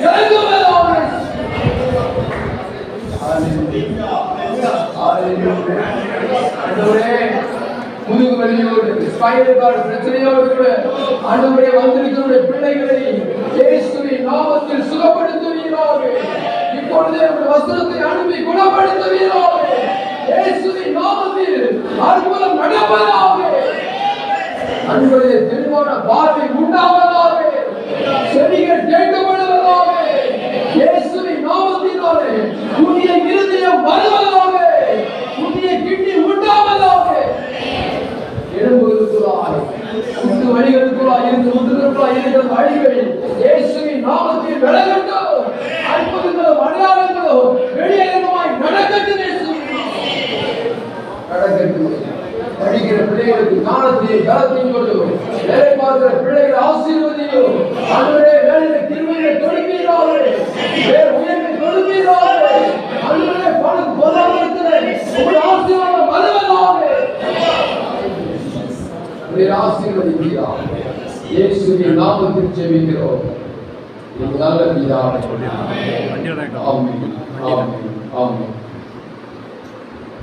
இறங்குவதாக. முதுகு வலியோடு spinal cord பிரச்சனையோடு கூட ஆண்டவரே வந்திருக்கிற பிள்ளைகளை இயேசுவின் நாமத்தில் சுகப்படுத்துவீராக. இப்பொழுதே உங்கள் வசனத்தை அனுப்பி குணப்படுத்துவீராக. இயேசுவின் நாமத்தில் அற்புதம் நடப்பதாக. அன்பரே தெளிவான பார்வை உண்டாவதாக. செவிகள் கேட்கப்படுவதாக. இயேசுவின் நாமத்தினாலே புதிய இருதயம் வருவதாக. புதிய கிட்னி உண்டாவதாக. எலும்புகளுக்குள்ளாய் முட்டு வழிகளுக்குள்ளாய் இருந்து முட்டுகளுக்குள்ளாய் இருக்கிற வழிகள் இயேசுவின் நாமத்தில் விலகட்டும். அற்புதங்களும் அடையாளங்களும் வெளியேறமாய் நடக்கட்டும். நடக்கட்டும். படிக்கிற பிள்ளைகளுக்கு ஞானத்தையும் பலத்தையும் கொண்டு வேலை பார்க்கிற பிள்ளைகளை ஆசீர்வதியும். அன்றைய வேலையை திருமையை கொடுப்பீராக. வேறு உயர்வை கொடுப்பீராக. அன்றைய பணம் பொருளாதாரத்தில் உங்கள் ஆசீர்வாதம் வருவதாக. ஆசீர்வதிக்கிறார். இயேசுவின் நாமத்தில் ஜெபிக்கிறோம். நல்ல பிதாவே. ஆமென். ஆமென். ஆமென்.